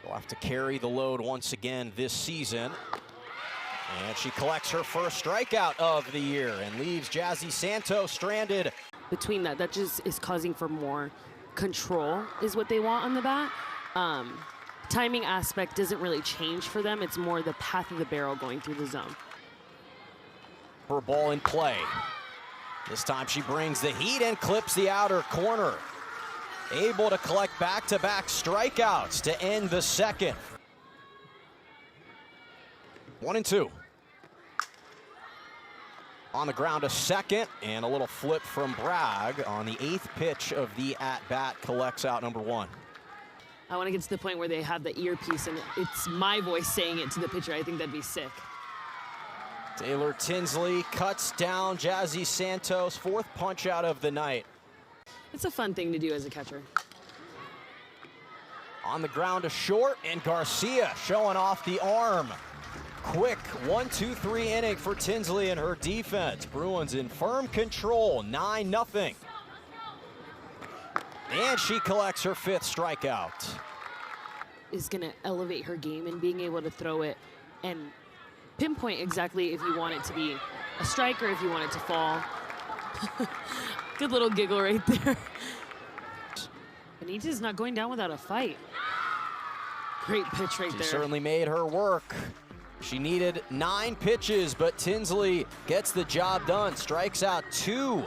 Will have to carry the load once again this season. And she collects her first strikeout of the year and leaves Jazzy Santos stranded. Between that just is causing for more control is what they want on the bat. Timing aspect doesn't really change for them. It's more the path of the barrel going through the zone. Her ball in play. This time she brings the heat and clips the outer corner. Able to collect back-to-back strikeouts to end the second. 1-2. On the ground, a second, and a little flip from Bragg on the 8th pitch of the at-bat, collects out number 1. I want to get to the point where they have the earpiece and it's my voice saying it to the pitcher. I think that'd be sick. Taylor Tinsley cuts down Jazzy Santos, 4th punch out of the night. It's a fun thing to do as a catcher. On the ground, a short, and Garcia showing off the arm. Quick 1-2-3 inning for Tinsley and her defense. Bruins in firm control, 9-0. And she collects her 5th strikeout. Is going to elevate her game and being able to throw it and pinpoint exactly if you want it to be a strike or if you want it to fall. Good little giggle right there. Benitez not going down without a fight. Great pitch right there. She certainly made her work. She needed 9 pitches, but Tinsley gets the job done. Strikes out 2.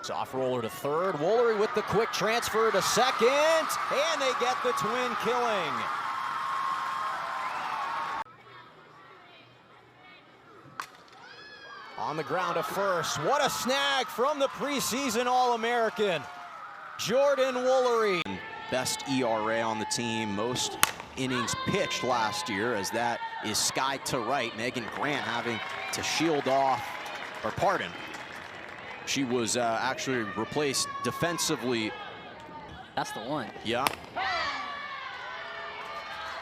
Soft roller to third. Woolery with the quick transfer to second. And they get the twin killing. On the ground to first. What a snag from the preseason All-American, Jordan Woolery. Best ERA on the team, most innings pitched last year, as that is skied to right. Megan Grant having to shield off, or pardon, she was actually replaced defensively. That's the one. Yeah.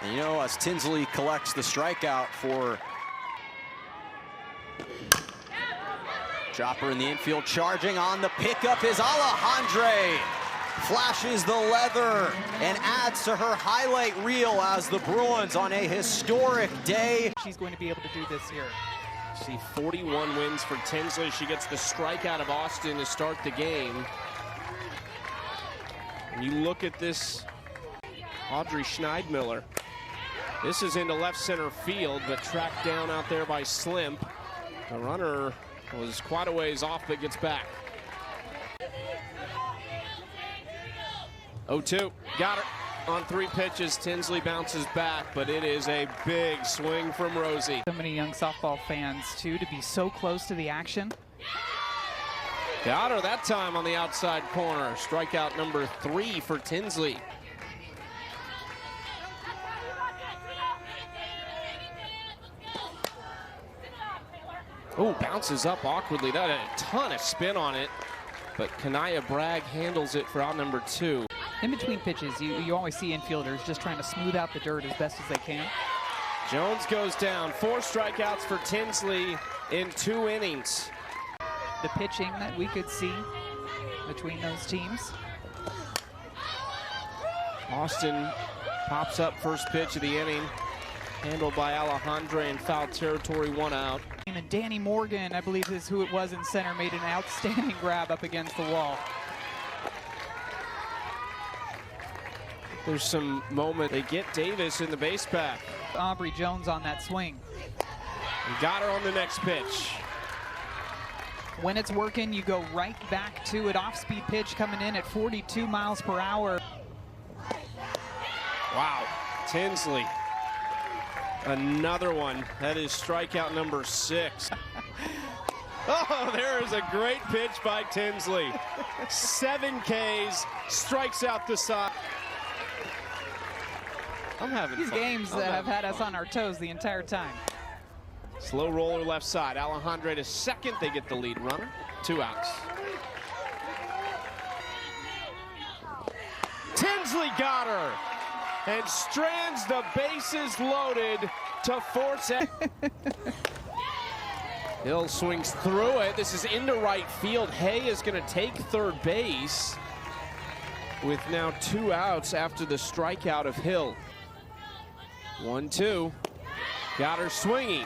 And you know, as Tinsley collects the strikeout for Chopper in the infield, charging on the pickup is Alejandre. Flashes the leather and adds to her highlight reel as the Bruins on a historic day. She's going to be able to do this year. See 41 wins for Tinsley. She gets the strikeout of Austin to start the game. And you look at this Audrey Schneidmiller. This is into left center field, but tracked down out there by Slimp. The runner was quite a ways off, but gets back. 0-2, got her on 3 pitches. Tinsley bounces back, but it is a big swing from Rosie. So many young softball fans, too, to be so close to the action. Got her that time on the outside corner. Strikeout number 3 for Tinsley. Oh, bounces up awkwardly. That had a ton of spin on it, but Kanaya Bragg handles it for out number 2. In between pitches, you always see infielders just trying to smooth out the dirt as best as they can. Jones goes down. 4 strikeouts for Tinsley in 2 innings. The pitching that we could see between those teams. Austin pops up first pitch of the inning. Handled by Alejandre in foul territory, 1 out. And Danny Morgan, I believe is who it was in center, made an outstanding grab up against the wall. There's some moment. They get Davis in the base path. Aubrey Jones on that swing. And got her on the next pitch. When it's working, you go right back to it. Off-speed pitch coming in at 42 miles per hour. Wow, Tinsley. Another one. That is strikeout number 6. Oh, there is a great pitch by Tinsley. 7 Ks, strikes out the side. I'm having These fun. games that have had us on our toes the entire time. Slow roller left side. Alejandre to second. They get the lead runner. 2 outs. Tinsley got her and strands the bases loaded to force it. Hill swings through it. This is into right field. Hay is going to take third base. with now 2 outs after the strikeout of Hill. 1-2. Got her swinging.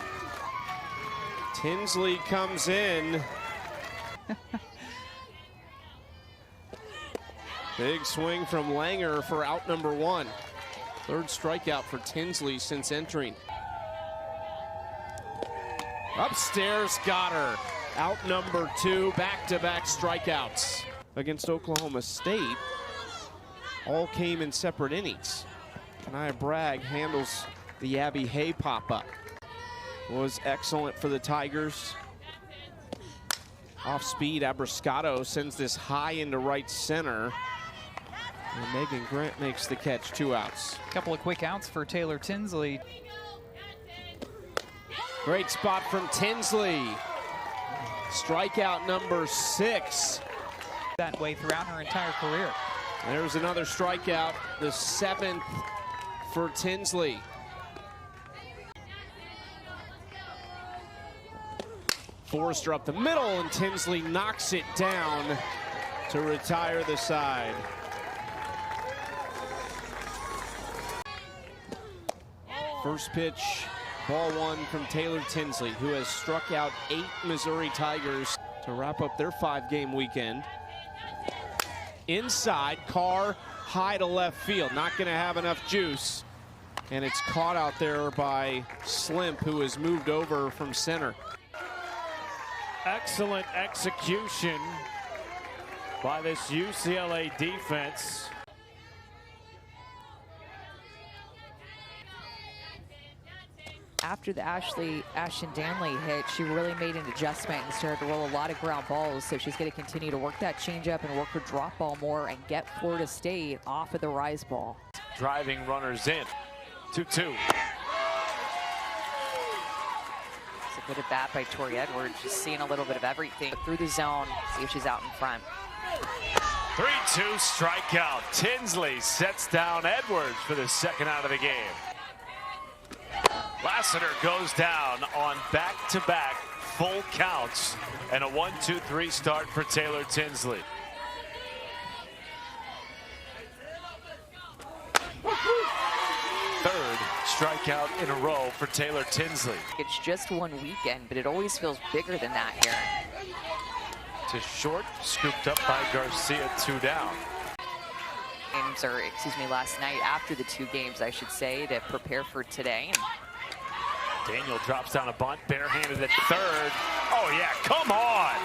Tinsley comes in. Big swing from Langer for out number 1. Third strikeout for Tinsley since entering. Upstairs, got her. Out number 2, back-to-back strikeouts against Oklahoma State. All came in separate innings. Kanaya Bragg handles the Abby Hay pop-up. Was excellent for the Tigers. Off speed, Abrascato sends this high into right center. And Megan Grant makes the catch, 2 outs. A couple of quick outs for Taylor Tinsley. Great spot from Tinsley. Strikeout number 6. That way throughout her entire career. There's another strikeout, the 7th for Tinsley. Forrester up the middle, and Tinsley knocks it down to retire the side. First pitch, ball 1 from Taylor Tinsley, who has struck out 8 Missouri Tigers to wrap up their 5-game weekend. Inside, Carr high to left field. Not going to have enough juice. And it's caught out there by Slimp, who has moved over from center. Excellent execution by this UCLA defense. After the Ashton Danley hit, she really made an adjustment and started to roll a lot of ground balls. So she's going to continue to work that changeup and work her drop ball more and get Florida State off of the rise ball. Driving runners in. 2-2. It's a good at bat by Tori Edwards, just seeing a little bit of everything through the zone, see if she's out in front. 3-2 strikeout. Tinsley sets down Edwards for the 2nd out of the game. Lassiter goes down on back-to-back full counts and a 1-2-3 start for Taylor Tinsley. Third strikeout in a row for Taylor Tinsley. It's just one weekend, but it always feels bigger than that here. To short, scooped up by Garcia, 2 down. Games, or excuse me, last night after the 2 games, I should say, to prepare for today. Daniel drops down a bunt, barehanded at third. Oh yeah, come on!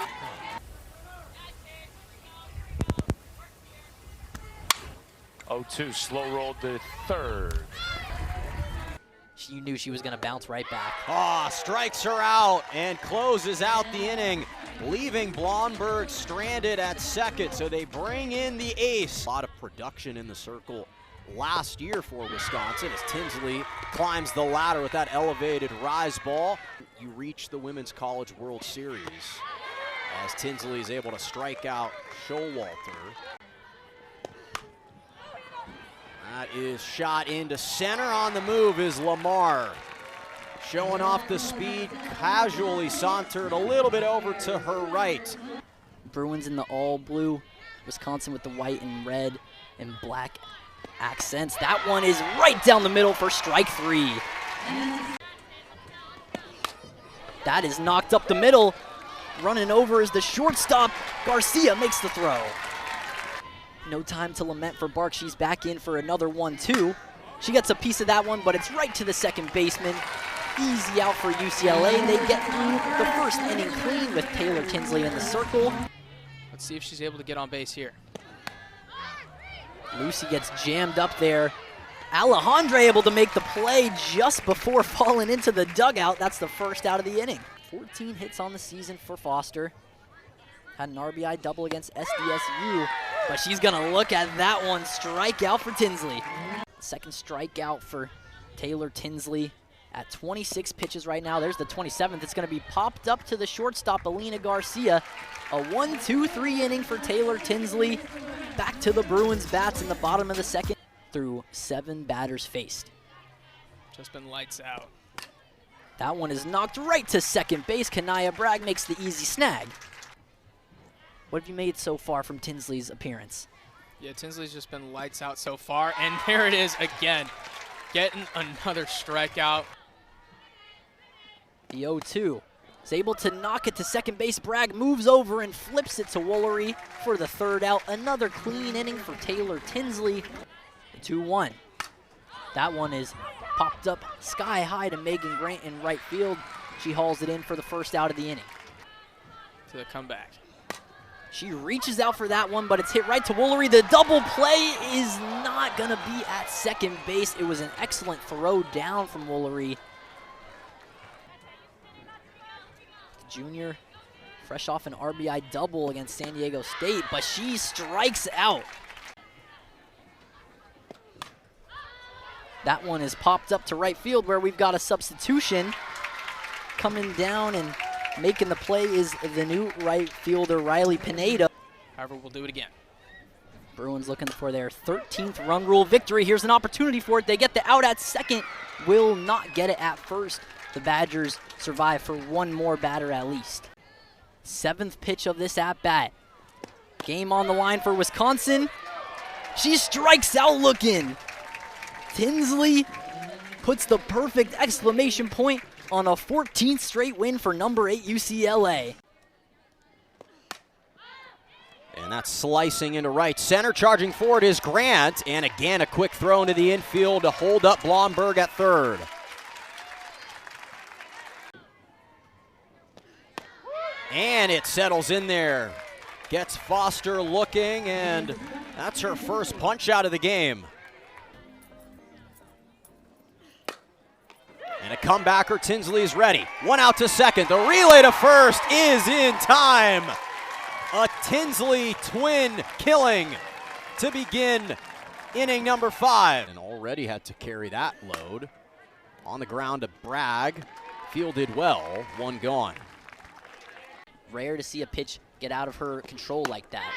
Oh, 2 slow rolled to third. You knew she was going to bounce right back. Strikes her out and closes out the inning, leaving Blomberg stranded at second. So they bring in the ace. A lot of production in the circle last year for Wisconsin as Tinsley climbs the ladder with that elevated rise ball. You reach the Women's College World Series as Tinsley is able to strike out Showalter. That is shot into center. On the move is Lamar. Showing off the speed, casually sauntered a little bit over to her right. Bruins in the all blue, Wisconsin with the white and red and black accents. That one is right down the middle for strike 3. That is knocked up the middle. Running over is the shortstop. Garcia makes the throw. No time to lament for Bark. She's back in for another 1-2. She gets a piece of that one, but it's right to the second baseman. Easy out for UCLA. They get through the first inning clean with Taylor Tinsley in the circle. Let's see if she's able to get on base here. Lucy gets jammed up there. Alejandra able to make the play just before falling into the dugout. That's the first out of the inning. 14 hits on the season for Foster. Had an RBI double against SDSU, but she's gonna look at that one. Strikeout for Tinsley. Second strikeout for Taylor Tinsley at 26 pitches right now. There's the 27th. It's gonna be popped up to the shortstop, Alina Garcia. A 1-2-3 inning for Taylor Tinsley. Back to the Bruins bats in the bottom of the second through 7 batters faced. Just been lights out. That one is knocked right to second base. Kanaya Bragg makes the easy snag. What have you made so far from Tinsley's appearance? Yeah, Tinsley's just been lights out so far, and there it is again, getting another strikeout. The 0-2 is able to knock it to second base. Bragg moves over and flips it to Woolery for the third out. Another clean inning for Taylor Tinsley. The 2-1. That one is popped up sky high to Megan Grant in right field. She hauls it in for the first out of the inning. To the comeback. She reaches out for that one, but it's hit right to Woolery. The double play is not going to be at second base. It was an excellent throw down from Woolery. The junior, fresh off an RBI double against San Diego State, but she strikes out. That one is popped up to right field where we've got a substitution. Coming down and making the play is the new right fielder, Riley Pineda. However, we'll do it again. Bruins looking for their 13th run rule victory. Here's an opportunity for it. They get the out at second, will not get it at first. The Badgers survive for one more batter at least. 7th pitch of this at-bat. Game on the line for Wisconsin. She strikes out looking. Tinsley puts the perfect exclamation point on a 14th straight win for number 8 UCLA. And that's slicing into right center. Charging forward is Grant. And again, a quick throw into the infield to hold up Blomberg at third. And it settles in there. Gets Foster looking, and that's her first punch out of the game. And a comebacker, Tinsley is ready. One out to second. The relay to first is in time. A Tinsley twin killing to begin inning number 5. And already had to carry that load. On the ground to Bragg. Fielded well, one gone. Rare to see a pitch get out of her control like that.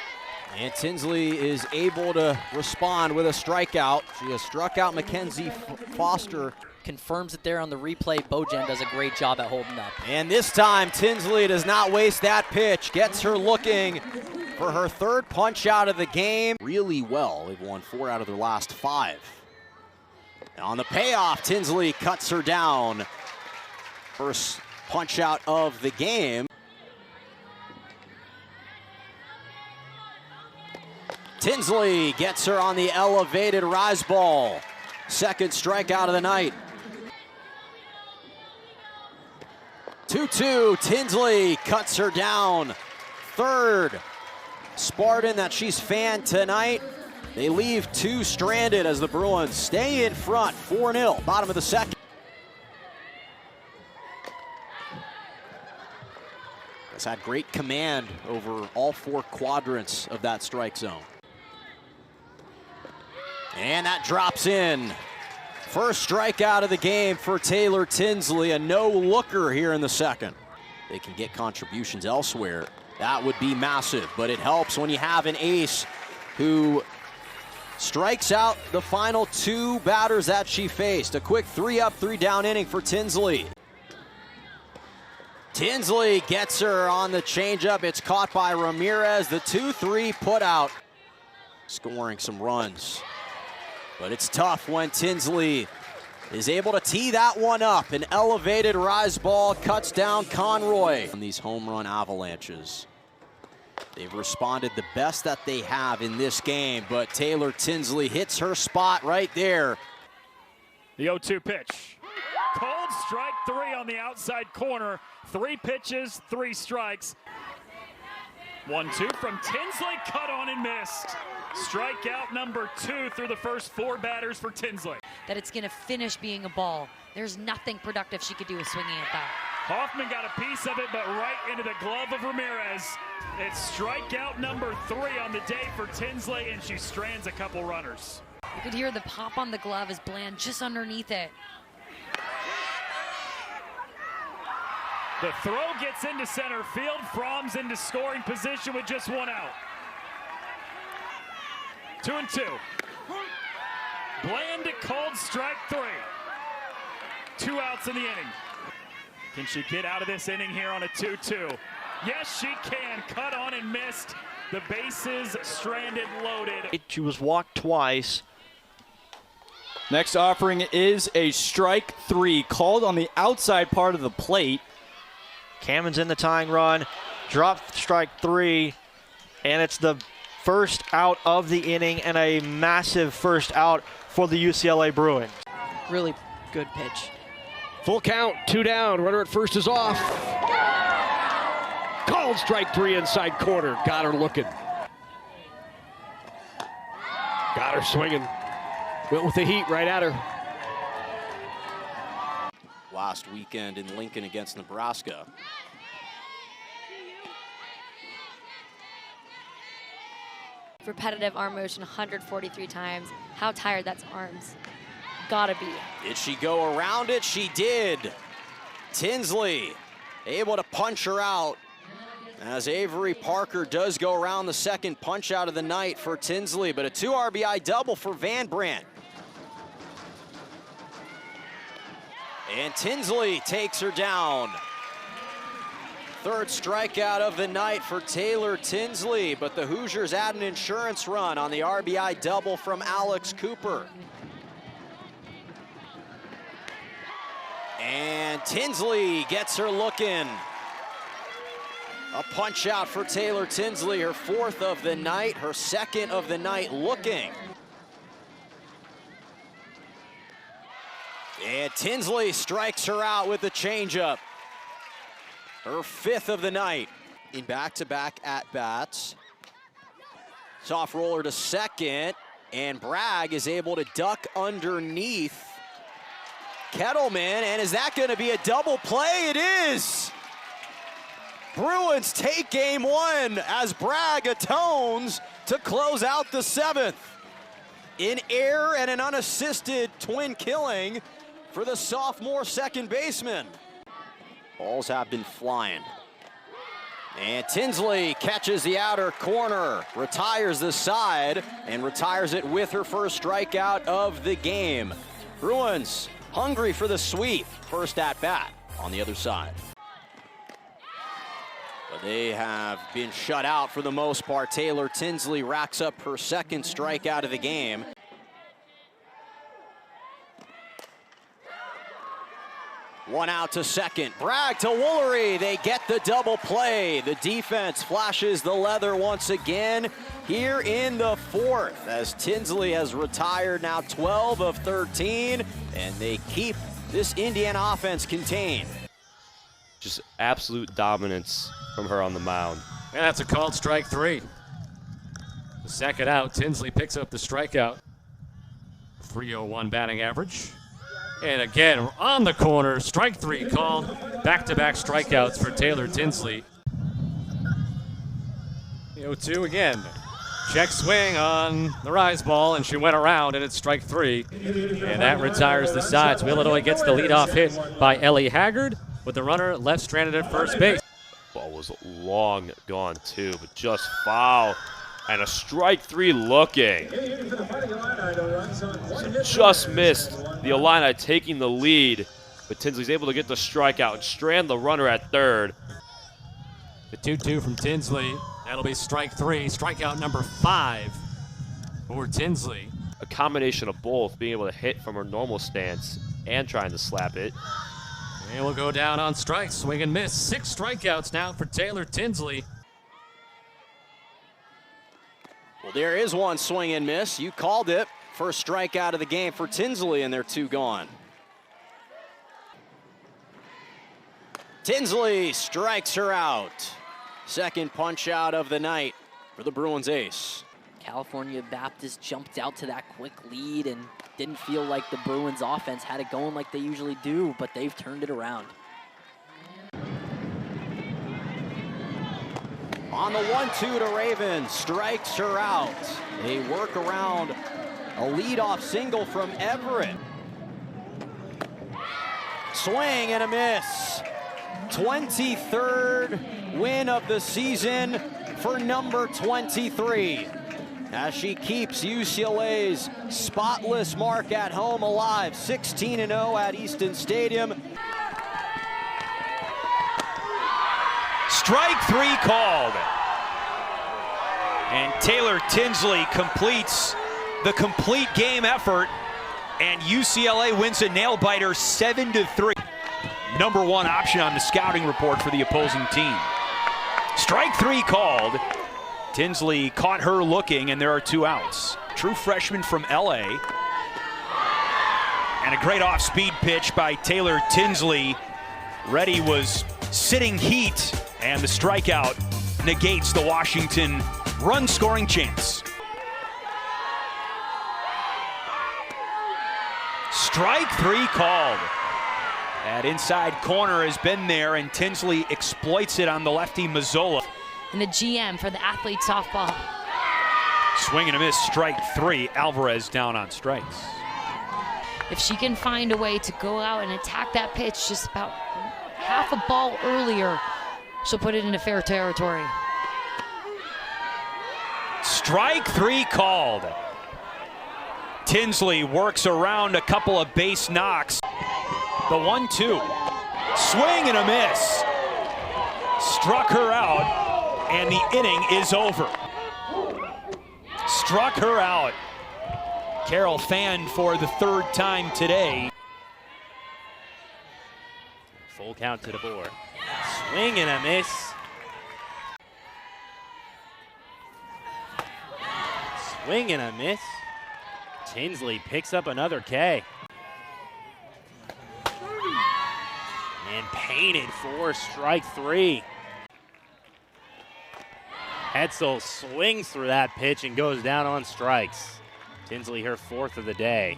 And Tinsley is able to respond with a strikeout. She has struck out Mackenzie Foster. Confirms it there on the replay. Bojan does a great job at holding up. And this time, Tinsley does not waste that pitch. Gets her looking for her third punch out of the game. Really well. They've won 4 out of their last 5. And on the payoff, Tinsley cuts her down. First punch out of the game. Tinsley gets her on the elevated rise ball. Second strikeout of the night. 2-2, Tinsley cuts her down. Third Spartan that she's fanned tonight. They leave 2 stranded as the Bruins stay in front, 4-0, bottom of the second. Has had great command over all 4 quadrants of that strike zone. And that drops in. First strikeout of the game for Taylor Tinsley, a no-looker here in the second. They can get contributions elsewhere. That would be massive, but it helps when you have an ace who strikes out the final 2 batters that she faced. A quick 3-up, 3-down inning for Tinsley. Tinsley gets her on the changeup. It's caught by Ramirez. The 2-3 put out, scoring some runs. But it's tough when Tinsley is able to tee that one up. An elevated rise ball cuts down Conroy. On these home run avalanches, they've responded the best that they have in this game, but Taylor Tinsley hits her spot right there. The 0-2 pitch. Cold strike 3 on the outside corner. 3 pitches, 3 strikes. 1-2 from Tinsley, cut on and missed. Strikeout number 2 through the first 4 batters for Tinsley. That it's going to finish being a ball. There's nothing productive she could do with swinging at that. Hoffman got a piece of it, but right into the glove of Ramirez. It's strikeout number 3 on the day for Tinsley, and she strands a couple runners. You could hear the pop on the glove as Bland just underneath it. The throw gets into center field. Fromm's into scoring position with just 1 out. 2-2. Bland called strike 3. 2 outs in the inning. Can she get out of this inning here on a 2-2? Yes, she can. Cut on and missed. The bases stranded, loaded. She was walked twice. Next offering is a strike 3 called on the outside part of the plate. Cammon's in the tying run, dropped strike 3, and it's the first out of the inning and a massive first out for the UCLA Bruins. Really good pitch. Full count, 2 down. Runner at first is off. Called strike 3 inside corner. Got her looking. Got her swinging. Went with the heat right at her. Last weekend in Lincoln against Nebraska. Repetitive arm motion 143 times. How tired that's arms. Gotta be. Did she go around it? She did. Tinsley able to punch her out as Avery Parker does go around the second punch out of the night for Tinsley, but a 2 RBI double for Van Brandt. And Tinsley takes her down. Third strikeout of the night for Taylor Tinsley, but the Hoosiers add an insurance run on the RBI double from Alex Cooper. And Tinsley gets her looking. A punch out for Taylor Tinsley, her 4th of the night, her 2nd of the night looking. And Tinsley strikes her out with the changeup. Her 5th of the night in back-to-back at-bats. Soft roller to second, and Bragg is able to duck underneath Kettleman, and is that going to be a double play? It is! Bruins take game 1 as Bragg atones to close out the 7th. In air and an unassisted twin killing for the sophomore second baseman. Balls have been flying. And Tinsley catches the outer corner, retires the side, and retires it with her first strikeout of the game. Bruins hungry for the sweep. First at bat on the other side. But they have been shut out for the most part. Taylor Tinsley racks up her 2nd strikeout of the game. One out to second. Bragg to Woolery. They get the double play. The defense flashes the leather once again here in the 4th as Tinsley has retired now 12 of 13, and they keep this Indiana offense contained. Just absolute dominance from her on the mound. And that's a called strike 3. The second out, Tinsley picks up the strikeout. 301 batting average. And again, on the corner, strike 3 called. Back-to-back strikeouts for Taylor Tinsley. The 0-2 again. Check swing on the rise ball, and she went around, and it's strike 3. And that retires the side. So Illinois gets the leadoff hit by Ellie Haggard with the runner left stranded at first base. Ball was long gone too, but just foul. And a strike 3 looking. So just missed the Illini taking the lead, but Tinsley's able to get the strikeout and strand the runner at third. The 2-2 from Tinsley. That'll be strike 3, strikeout number 5 for Tinsley. A combination of both, being able to hit from her normal stance and trying to slap it. And we'll go down on strikes, swing and miss. 6 strikeouts now for Taylor Tinsley. Well, there is one swing and miss. You called it. First strikeout of the game for Tinsley, and they're 2 gone. Tinsley strikes her out. Second punch out of the night for the Bruins ace. California Baptist jumped out to that quick lead and didn't feel like the Bruins offense had it going like they usually do, but they've turned it around. On the 1-2 to Ravens, strikes her out. They work around a leadoff single from Everett. Swing and a miss. 23rd win of the season for number 23. As she keeps UCLA's spotless mark at home alive, 16-0 at Easton Stadium. Strike 3 called. And Taylor Tinsley completes the complete game effort, and UCLA wins a nail-biter 7-3. Number one option on the scouting report for the opposing team. Strike 3 called. Tinsley caught her looking, and there are 2 outs. True freshman from LA. And a great off-speed pitch by Taylor Tinsley. Reddy was sitting heat, and the strikeout negates the Washington run-scoring chance. Strike 3 called. That inside corner has been there, and Tinsley exploits it on the lefty Mazzola. And the GM for the athlete softball. Swing and a miss, strike 3. Alvarez down on strikes. If she can find a way to go out and attack that pitch just about half a ball earlier, she'll put it into fair territory. Strike 3 called. Tinsley works around a couple of base knocks. The 1-2. Swing and a miss. Struck her out, and the inning is over. Struck her out. Carroll fanned for the 3rd time today. Full count to the board. Swing and a miss. Swing and a miss. Tinsley picks up another K. And painted for strike 3. Hetzel swings through that pitch and goes down on strikes. Tinsley, her 4th of the day.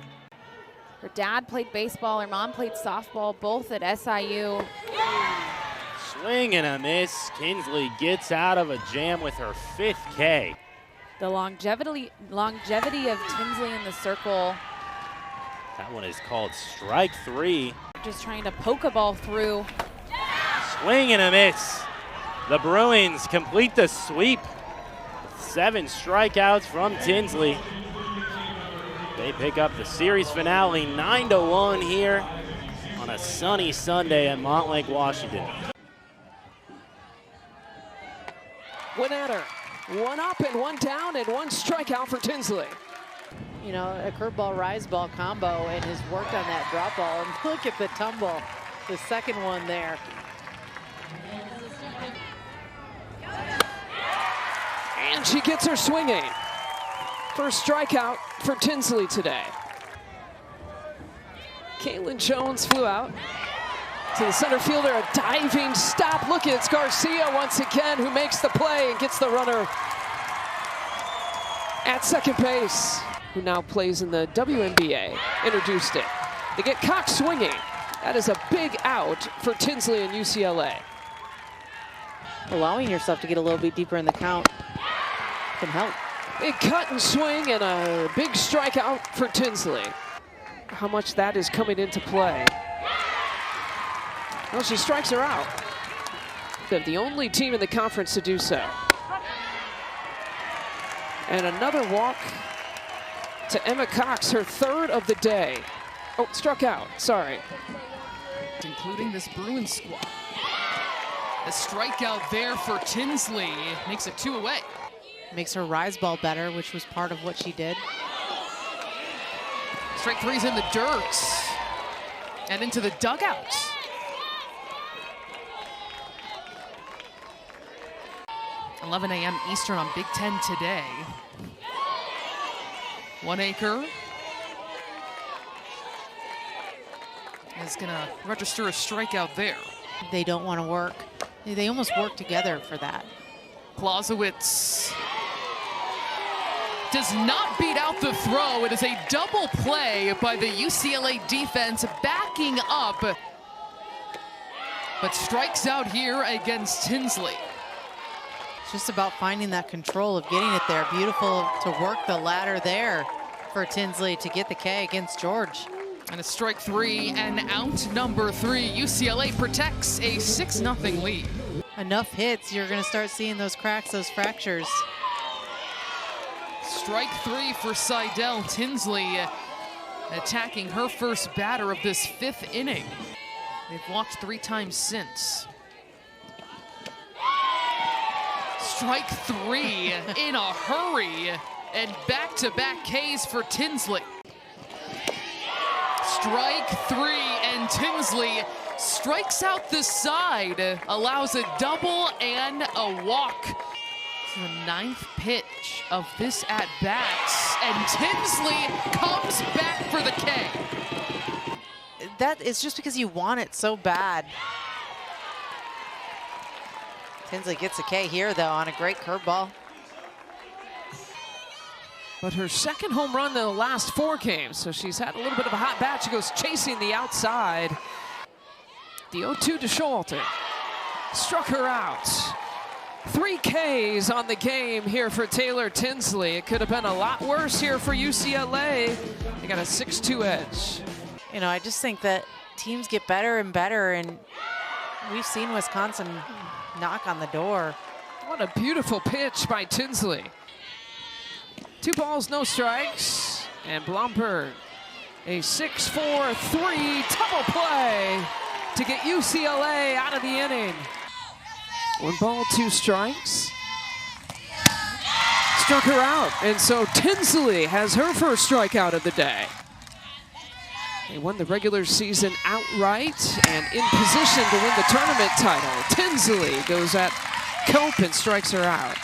Her dad played baseball, her mom played softball, both at SIU. Swing and a miss. Tinsley gets out of a jam with her 5th K. The longevity of Tinsley in the circle. That one is called strike 3. Just trying to poke a ball through. Swing and a miss. The Bruins complete the sweep. 7 strikeouts from Tinsley. They pick up the series finale 9-1 here on a sunny Sunday at Montlake, Washington. One at her. 1 up and 1 down and 1 strikeout for Tinsley. You know, a curveball, rise ball combo, and has worked on that drop ball. And look at the tumble, the second one there. And she gets her swinging. First strikeout for Tinsley today. Caitlin Jones flew out to the center fielder, a diving stop. Look, it's Garcia once again who makes the play and gets the runner at second base, who now plays in the WNBA, introduced it. They get Cox swinging. That is a big out for Tinsley and UCLA. Allowing yourself to get a little bit deeper in the count can help. Big cut and swing and a big strikeout for Tinsley. How much that is coming into play. Well, she strikes her out. They're the only team in the conference to do so. And another walk to Emma Cox, her 3rd of the day. Oh, struck out, sorry. Including this Bruins squad. A strikeout there for Tinsley makes it 2 away. Makes her rise ball better, which was part of what she did. Strike 3's in the dirt and into the dugout. $11 a.m. Eastern on Big Ten today. 1 acre is gonna register a strikeout there. They don't want to work. They almost work together for that. Clausewitz does not beat out the throw. It is a double play by the UCLA defense backing up, but strikes out here against Tinsley. It's just about finding that control of getting it there. Beautiful to work the ladder there for Tinsley to get the K against George. And a strike 3 and out number 3. UCLA protects a 6-0 lead. Enough hits, you're going to start seeing those cracks, those fractures. Strike 3 for Seidel. Tinsley attacking her first batter of this 5th inning. They've walked 3 times since. strike 3 in a hurry, and back-to-back Ks for Tinsley. Strike 3, and Tinsley strikes out the side, allows a double and a walk. It's the 9th pitch of this at-bat, and Tinsley comes back for the K. That is just because you want it so bad. Tinsley gets a K here, though, on a great curveball. But her second home run in the last 4 games, so she's had a little bit of a hot bat. She goes chasing the outside. The 0-2 to Showalter. Struck her out. 3 Ks on the game here for Taylor Tinsley. It could have been a lot worse here for UCLA. They got a 6-2 edge. You know, I just think that teams get better and better, and we've seen Wisconsin knock on the door. What a beautiful pitch by Tinsley. 2 balls, no strikes, and Blomberg, a 6-4-3 double play to get UCLA out of the inning. 1 ball, 2 strikes. Struck her out, and so Tinsley has her first strikeout of the day. They won the regular season outright and in position to win the tournament title. Tinsley goes at Cope and strikes her out.